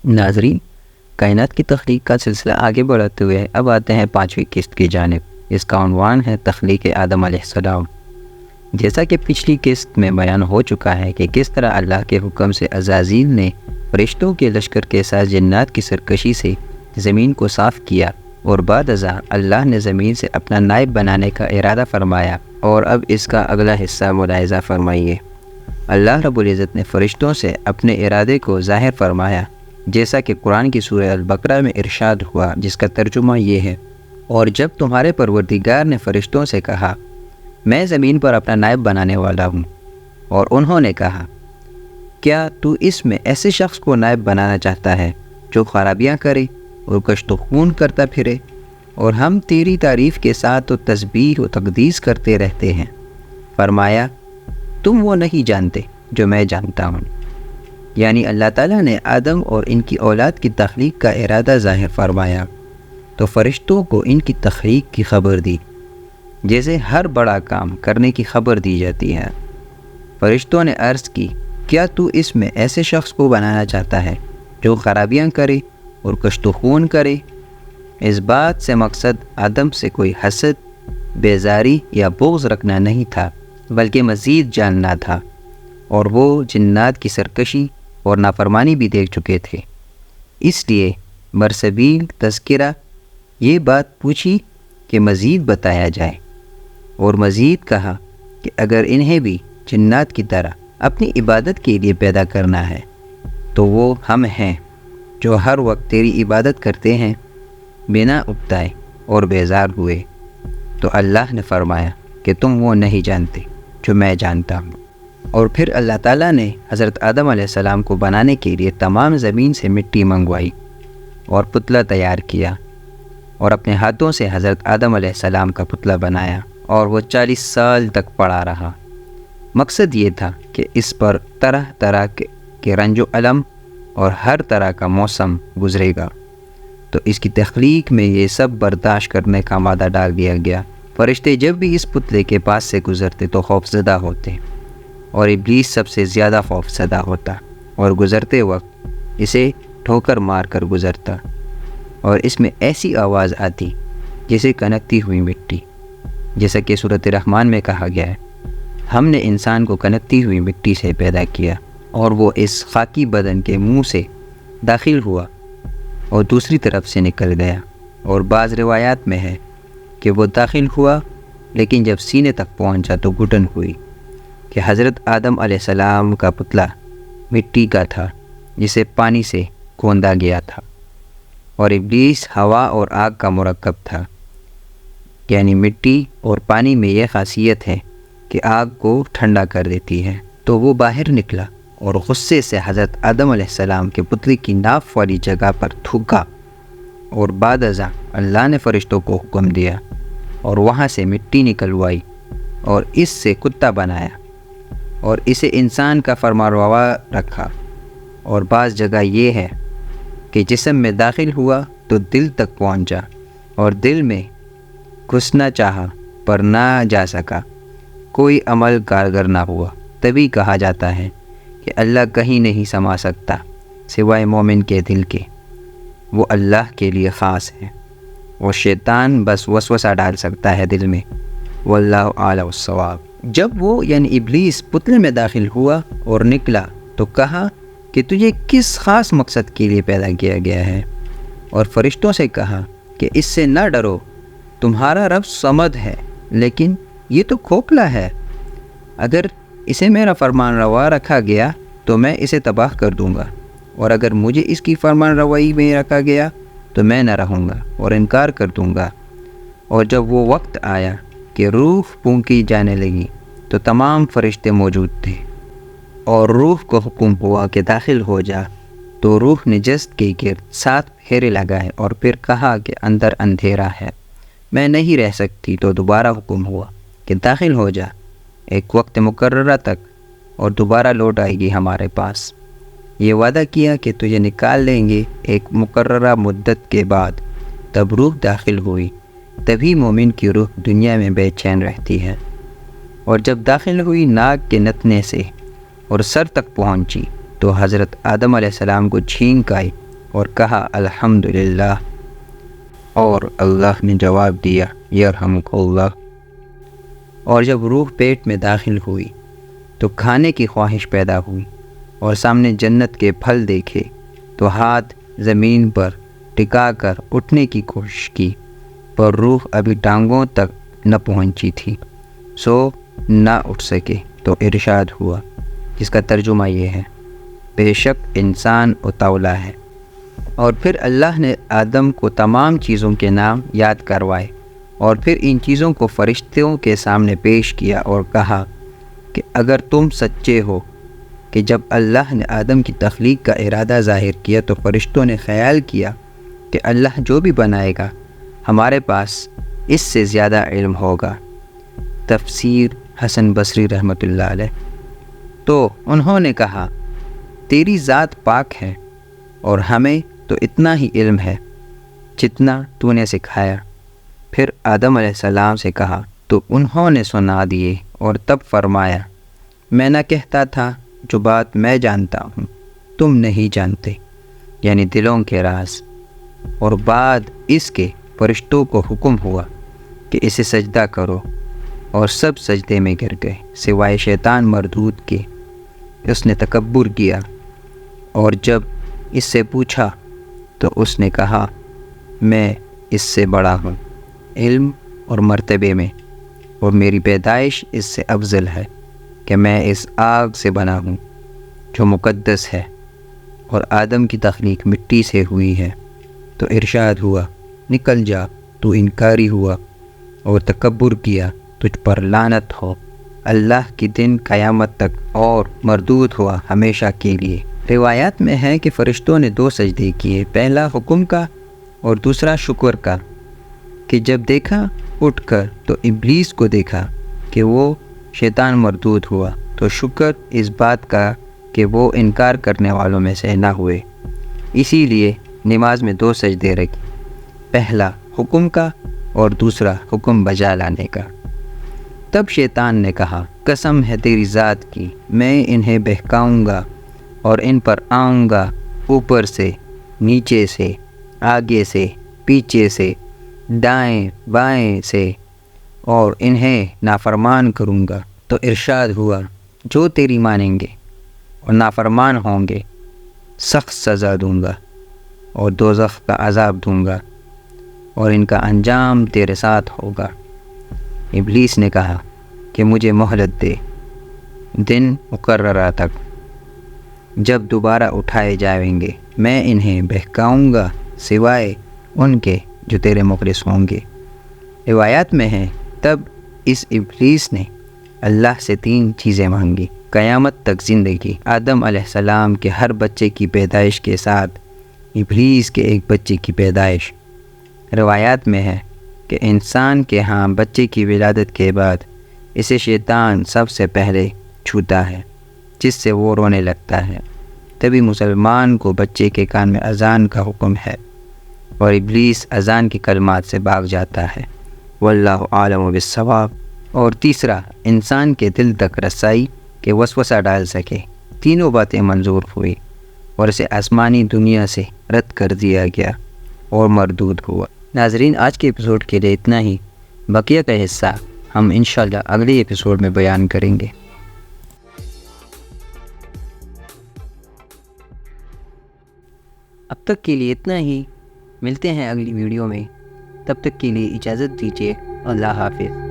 ناظرین، کائنات کی تخلیق کا سلسلہ آگے بڑھاتے ہوئے اب آتے ہیں 5ویں قسط کی جانب۔ اس کا عنوان ہے تخلیق آدم علیہ السلام۔ جیسا کہ پچھلی قسط میں بیان ہو چکا ہے کہ کس طرح اللہ کے حکم سے عزازیل نے فرشتوں کے لشکر کے ساتھ جنات کی سرکشی سے زمین کو صاف کیا، اور بعد ازاں اللہ نے زمین سے اپنا نائب بنانے کا ارادہ فرمایا۔ اور اب اس کا اگلا حصہ ملاحظہ فرمائیے۔ اللہ رب العزت نے فرشتوں سے اپنے ارادے کو ظاہر فرمایا، جیسا کہ قرآن کی سورہ البقرہ میں ارشاد ہوا، جس کا ترجمہ یہ ہے: اور جب تمہارے پروردگار نے فرشتوں سے کہا میں زمین پر اپنا نائب بنانے والا ہوں، اور انہوں نے کہا کیا تو اس میں ایسے شخص کو نائب بنانا چاہتا ہے جو خرابیاں کرے اور کشت و خون کرتا پھرے، اور ہم تیری تعریف کے ساتھ تو تسبیح و تقدیس کرتے رہتے ہیں؟ فرمایا تم وہ نہیں جانتے جو میں جانتا ہوں۔ یعنی اللہ تعالیٰ نے آدم اور ان کی اولاد کی تخلیق کا ارادہ ظاہر فرمایا تو فرشتوں کو ان کی تخلیق کی خبر دی، جیسے ہر بڑا کام کرنے کی خبر دی جاتی ہے۔ فرشتوں نے عرض کی کیا تو اس میں ایسے شخص کو بنانا چاہتا ہے جو خرابیاں کرے اور کشت و خون کرے؟ اس بات سے مقصد آدم سے کوئی حسد، بیزاری یا بغض رکھنا نہیں تھا، بلکہ مزید جاننا تھا، اور وہ جنات کی سرکشی اور نافرمانی بھی دیکھ چکے تھے۔ اس لیے برسبیل تذکرہ یہ بات پوچھی کہ مزید بتایا جائے، اور مزید کہا کہ اگر انہیں بھی جنات کی طرح اپنی عبادت کے لیے پیدا کرنا ہے تو وہ ہم ہیں جو ہر وقت تیری عبادت کرتے ہیں بنا اکتائے اور بیزار ہوئے۔ تو اللہ نے فرمایا کہ تم وہ نہیں جانتے جو میں جانتا ہوں۔ اور پھر اللہ تعالیٰ نے حضرت آدم علیہ السلام کو بنانے کے لیے تمام زمین سے مٹی منگوائی اور پتلا تیار کیا، اور اپنے ہاتھوں سے حضرت آدم علیہ السلام کا پتلا بنایا، اور وہ 40 سال تک پڑا رہا۔ مقصد یہ تھا کہ اس پر طرح طرح کے رنج و الم اور ہر طرح کا موسم گزرے گا، تو اس کی تخلیق میں یہ سب برداشت کرنے کا مادہ ڈال دیا گیا۔ فرشتے جب بھی اس پتلے کے پاس سے گزرتے تو خوف زدہ ہوتے، اور ابلیس سب سے زیادہ خوف زدہ ہوتا، اور گزرتے وقت اسے ٹھوکر مار کر گزرتا، اور اس میں ایسی آواز آتی جیسے کنکتی ہوئی مٹی، جیسا کہ سورۃ الرحمن میں کہا گیا ہے ہم نے انسان کو کنکتی ہوئی مٹی سے پیدا کیا، اور وہ اس خاکی بدن کے منہ سے داخل ہوا اور دوسری طرف سے نکل گیا۔ اور بعض روایات میں ہے کہ وہ داخل ہوا لیکن جب سینے تک پہنچا تو گھٹن ہوئی، کہ حضرت آدم علیہ السلام کا پتلا مٹی کا تھا جسے پانی سے گوندا گیا تھا، اور ابلیس ہوا اور آگ کا مرکب تھا۔ یعنی مٹی اور پانی میں یہ خاصیت ہے کہ آگ کو ٹھنڈا کر دیتی ہے۔ تو وہ باہر نکلا اور غصے سے حضرت آدم علیہ السلام کے پتلے کی ناف والی جگہ پر تھوکا، اور بعد ازاں اللہ نے فرشتوں کو حکم دیا اور وہاں سے مٹی نکلوائی اور اس سے کتا بنایا، اور اسے انسان کا فرمانروا رکھا۔ اور بعض جگہ یہ ہے کہ جسم میں داخل ہوا تو دل تک پہنچا، اور دل میں گھسنا چاہا پر نہ جا سکا، کوئی عمل کارگر نہ ہوا۔ تبھی کہا جاتا ہے کہ اللہ کہیں نہیں سما سکتا سوائے مومن کے دل کے، وہ اللہ کے لیے خاص ہے، وہ شیطان بس وسوسہ ڈال سکتا ہے دل میں، واللہ اعلم الصواب۔ جب وہ یعنی ابلیس پتلے میں داخل ہوا اور نکلا تو کہا کہ تجھے کس خاص مقصد کے لیے پیدا کیا گیا ہے، اور فرشتوں سے کہا کہ اس سے نہ ڈرو، تمہارا رب صمد ہے لیکن یہ تو کھوکھلا ہے، اگر اسے میرا فرمان روا رکھا گیا تو میں اسے تباہ کر دوں گا، اور اگر مجھے اس کی فرمان روائی میں رکھا گیا تو میں نہ رہوں گا اور انکار کر دوں گا۔ اور جب وہ وقت آیا کہ روح پھونکی جانے لگی تو تمام فرشتے موجود تھے، اور روح کو حکم ہوا کہ داخل ہو جا، تو روح نے جسد کے گرد 7 پھیرے لگائے اور پھر کہا کہ اندر اندھیرا ہے، میں نہیں رہ سکتی۔ تو دوبارہ حکم ہوا کہ داخل ہو جا ایک وقت مقررہ تک، اور دوبارہ لوٹ آئے گی ہمارے پاس۔ یہ وعدہ کیا کہ تجھے نکال لیں گے ایک مقررہ مدت کے بعد۔ تب روح داخل ہوئی، تبھی مومن کی روح دنیا میں بے چین رہتی ہے، اور جب داخل ہوئی ناک کے نتنے سے اور سر تک پہنچی تو حضرت آدم علیہ السلام کو چھینک آئی اور کہا الحمدللہ، اور اللہ نے جواب دیا یرحمک اللہ۔ اور جب روح پیٹ میں داخل ہوئی تو کھانے کی خواہش پیدا ہوئی اور سامنے جنت کے پھل دیکھے تو ہاتھ زمین پر ٹکا کر اٹھنے کی کوشش کی، پر روح ابھی ٹانگوں تک نہ پہنچی تھی، سو نہ اٹھ سکے۔ تو ارشاد ہوا، جس کا ترجمہ یہ ہے، بے شک انسان اتولا ہے۔ اور پھر اللہ نے آدم کو تمام چیزوں کے نام یاد کروائے اور پھر ان چیزوں کو فرشتوں کے سامنے پیش کیا اور کہا کہ اگر تم سچے ہو کہ جب اللہ نے آدم کی تخلیق کا ارادہ ظاہر کیا تو فرشتوں نے خیال کیا کہ اللہ جو بھی بنائے گا ہمارے پاس اس سے زیادہ علم ہوگا۔ تفسیر حسن بصری رحمۃ اللہ علیہ۔ تو انہوں نے کہا، تیری ذات پاک ہے اور ہمیں تو اتنا ہی علم ہے جتنا تو نے سکھایا۔ پھر آدم علیہ السلام سے کہا تو انہوں نے سنا دیے، اور تب فرمایا، میں نہ کہتا تھا جو بات میں جانتا ہوں تم نہیں جانتے، یعنی دلوں کے راز۔ اور بعد اس کے فرشتوں کو حکم ہوا کہ اسے سجدہ کرو، اور سب سجدے میں گر گئے سوائے شیطان مردود کے، اس نے تکبر کیا۔ اور جب اس سے پوچھا تو اس نے کہا، میں اس سے بڑا ہوں علم اور مرتبے میں، اور میری پیدائش اس سے افضل ہے کہ میں اس آگ سے بنا ہوں جو مقدس ہے، اور آدم کی تخلیق مٹی سے ہوئی ہے۔ تو ارشاد ہوا، نکل جا، تو انکاری ہوا اور تکبر کیا، تجھ پر لعنت ہو، اللہ کی دن قیامت تک، اور مردود ہوا ہمیشہ کے لیے۔ روایات میں ہے کہ فرشتوں نے 2 سجدے کیے، پہلا حکم کا اور دوسرا شکر کا، کہ جب دیکھا اٹھ کر تو ابلیس کو دیکھا کہ وہ شیطان مردود ہوا، تو شکر اس بات کا کہ وہ انکار کرنے والوں میں سے نہ ہوئے، اسی لیے نماز میں 2 سجدے رکھی، پہلا حکم کا اور دوسرا حکم بجا لانے کا۔ تب شیطان نے کہا، قسم ہے تیری ذات کی، میں انہیں بہکاؤں گا اور ان پر آؤں گا، اوپر سے، نیچے سے، آگے سے، پیچھے سے، دائیں بائیں سے، اور انہیں نافرمان کروں گا۔ تو ارشاد ہوا، جو تیری مانیں گے اور نافرمان ہوں گے سخت سزا دوں گا اور دوزخ کا عذاب دوں گا، اور ان کا انجام تیرے ساتھ ہوگا۔ ابلیس نے کہا کہ مجھے مہلت دے، دن مقررہ تک، جب دوبارہ اٹھائے جائیں گے میں انہیں بہکاؤں گا سوائے ان کے جو تیرے مخلص ہوں گے۔ روایات میں ہے، تب اس ابلیس نے اللہ سے 3 چیزیں مانگی، قیامت تک زندگی، آدم علیہ السلام کے ہر بچے کی پیدائش کے ساتھ ابلیس کے ایک بچے کی پیدائش۔ روایات میں ہے کہ انسان کے ہاں بچے کی ولادت کے بعد اسے شیطان سب سے پہلے چھوتا ہے، جس سے وہ رونے لگتا ہے، تبھی مسلمان کو بچے کے کان میں اذان کا حکم ہے، اور ابلیس اذان کی کلمات سے بھاگ جاتا ہے۔ واللہ عالم بالصواب۔ اور تیسرا، انسان کے دل تک رسائی کہ وسوسہ ڈال سکے۔ تینوں باتیں منظور ہوئی اور اسے آسمانی دنیا سے رد کر دیا گیا اور مردود ہوا۔ ناظرین، آج کے ایپیسوڈ کے لیے اتنا ہی، بقیہ کا حصہ ہم انشاءاللہ اگلے ایپیسوڈ میں بیان کریں گے۔ اب تک کے لیے اتنا ہی، ملتے ہیں اگلی ویڈیو میں، تب تک کے لیے اجازت دیجیے، اللہ حافظ۔